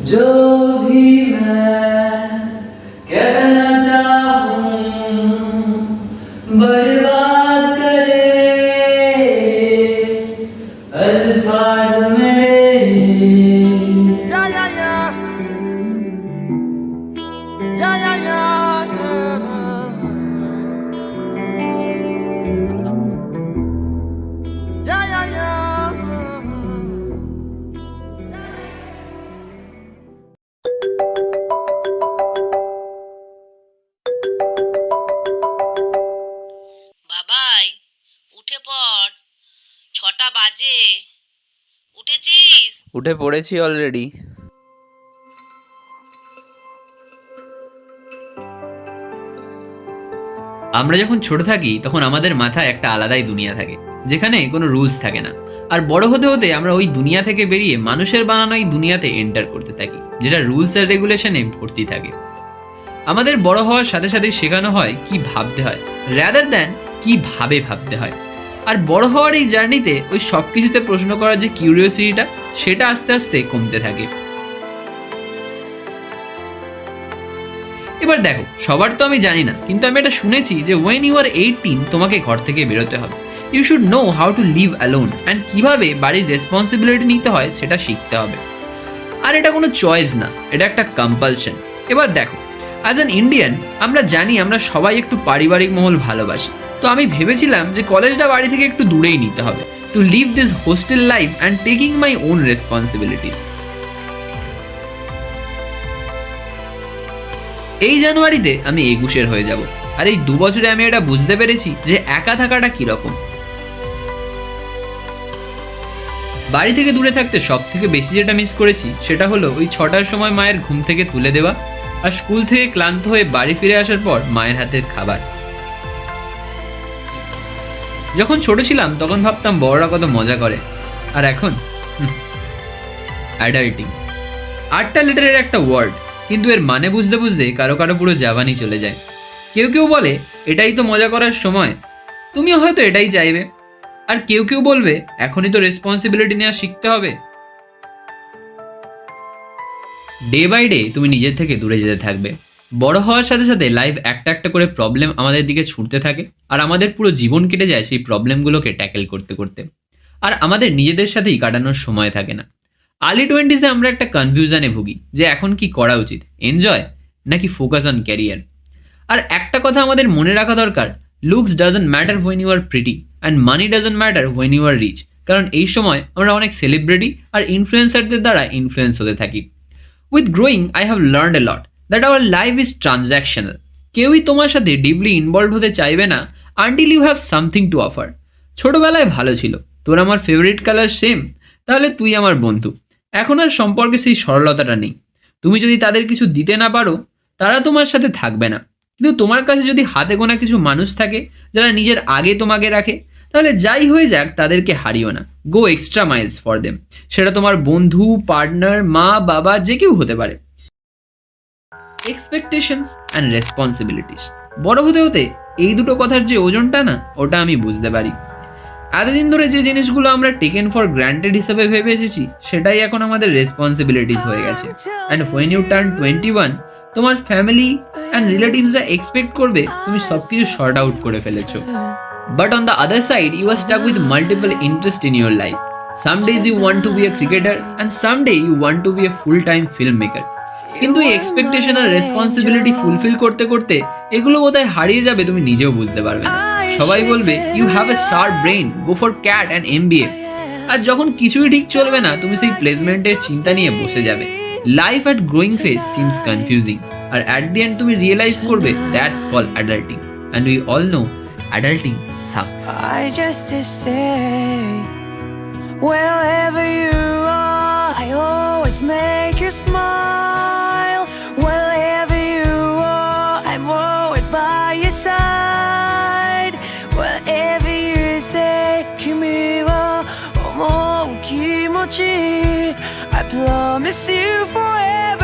जो भी मैं कहना चाहूं बर्बाद करे अल्फाज मेरे। বাবাই উঠে পড়, 6টা বাজে। উঠেছিস? উঠে পড়েছি অলরেডি। আমরা যখন ছোট থাকি তখন আমাদের মাথায় একটা আলাদাই দুনিয়া থাকে, যেখানে কোনো রুলস থাকে না। আর বড় হতে হতে আমরা ওই দুনিয়া থেকে বেরিয়ে মানুষের বানানো এই দুনিয়াতে এন্টার করতে থাকি, যেটা রুলস আর রেগুলেশনে ভর্তি থাকে। আমাদের বড় হওয়ার সাথে সাথে শেখানো হয় কি ভাবতে হয় রাদার দ্যান কিভাবে ভাবতে হয়। আর বড় হওয়ার এই জার্নিতে ওই সব কিছুতে প্রশ্ন করার যে কিউরিওসিটিটা, সেটা আস্তে আস্তে কমতে থাকে। এবার দেখো, সবার তো আমি জানি না, কিন্তু আমি এটা শুনেছি যে ওয়েন ইউ আর 18 তোমাকে ঘর থেকে বেরোতে হবে। You should know how to live alone and কিভাবে বাড়ির রেসপন্সিবিলিটি নিতে হয় সেটা শিখতে হবে। আর এটা কোনো চয়েস না, এটা একটা কম্পালশন। এবার দেখো, অ্যাজ অ্যান ইন্ডিয়ান আমরা জানি আমরা সবাই একটু পারিবারিক মহল ভালোবাসি। তো আমি ভেবেছিলাম যে কলেজটা বাড়ি থেকে একটু দূরেই নিতে হবে, to live this hostel life and taking my own responsibilities. এই জানুয়ারিতে আমি 21-এর হয়ে যাব, আর এই 2 বছরে আমি এটা বুঝতে পেরেছি যে একা থাকাটা কিরকম। বাড়ি থেকে দূরে থাকতে সব থেকে বেশি যেটা মিস করেছি সেটা হলো ওই 6টার সময় মায়ের ঘুম থেকে তুলে দেওয়া, আর স্কুল থেকে ক্লান্ত হয়ে বাড়ি ফিরে আসার পর মায়ের হাতের খাবার। যখন ছোট ছিলাম তখন ভাবতাম বড়রা কত মজা করে, আর এখন অ্যাডাল্টিং। 8টা লেটারের একটা ওয়ার্ড, কিন্তু এর মানে বুঝতে বুঝতে কারো কারো পুরো জাবানি চলে যায়। কেউ কেউ বলে এটাই তো মজা করার সময়, তুমিও হয়তো এটাই চাইবে। আর কেউ কেউ বলবে এখনই তো রেসপন্সিবিলিটি নেওয়া শিখতে হবে। ডে বাই ডে তুমি নিজের থেকে দূরে যেতে থাকবে। বড় হওয়ার সাথে সাথে লাইফ একটা একটা করে প্রবলেম আমাদের দিকে ছুটতে থাকে, আর আমাদের পুরো জীবন কেটে যায় সেই প্রবলেমগুলোকে ট্যাকেল করতে করতে। আর আমাদের নিজেদের সাথেই কাটানোর সময় থাকে না। আর্লি 20-সে আমরা একটা কনফিউশনে ভুগি যে এখন কি করা উচিত, এনজয় নাকি ফোকাস অন ক্যারিয়ার। আর একটা কথা আমাদের মনে রাখা দরকার, looks doesn't matter when you are pretty and money doesn't matter when you are rich. কারণ এই সময় আমরা অনেক সেলিব্রিটি আর ইনফ্লুয়েন্সারদের দ্বারা ইনফ্লুয়েন্স হতে থাকি। With growing I have learned a lot that our life is transactional. কেউই তোমার সাথে ডিপলি ইনভলভ হতে চাইবে না until you have something to offer. ছোটবেলায় ভালো ছিল, তোর আমার ফেভারিট কালার সেম, তাহলে তুই আমার বন্ধু। এখন আর সম্পর্কে সেই সরলতাটা নেই। তুমি যদি তাদের কিছু দিতে না পারো, তারা তোমার সাথে থাকবে না। কিন্তু তোমার কাছে যদি হাতে গোনা কিছু মানুষ থাকে যারা নিজের আগে তোমাকে রাখে, তাহলে যাই হয়ে যাক তাদেরকে হারিও না। গো এক্সট্রা মাইলস ফর দেম। সেটা তোমার বন্ধু, পার্টনার, মা, বাবা, যে কেউ হতে পারে। এক্সপেকটেশনস অ্যান্ড রেসপন্সিবিলিটিস, বড় হতে হতে এই দুটো কথার যে ওজনটা না, ওটা আমি বুঝতে পারি। এতদিন ধরে যে জিনিসগুলো আমরা টেকেন ফর গ্রান্টেড হিসেবে ভেবে এসেছি, সেটাই এখন আমাদের রেসপন্সিবিলিটিস হয়ে গেছে। অ্যান্ড হোয়েন ইউ টার্ন 21, তোমার ফ্যামিলি অ্যান্ড রিলেটিভসরা এক্সপেক্ট করবে তুমি সব কিছু শর্ট আউট করে ফেলেছো। But on the other side you are stuck with multiple interest in your life. Some days you want to be a cricketer and some day you want to be a full time film maker. কিন্তু এই expectation আর responsibility fulfil করতে করতে এগুলো বোধহয় হারিয়ে যাবে, তুমি নিজেও বুঝতে পারবে না। সবাই বলবে you have a sharp brain, go for CAT and MBA। আর যখন কিছুই ঠিক চলবে না, তুমি সেই প্লেসমেন্টের চিন্তা নিয়ে বসে যাবে। Life at growing phase seems confusing, আর অ্যাট দি এন্ড তুমি রিয়েলাইজ করবে that's call adulting, and we all know adulting sucks. I just to say, wherever you are, I always make you smile. Wherever you are, I'm always by your side. Whatever you say, kimi wa omou kimochi, I promise you forever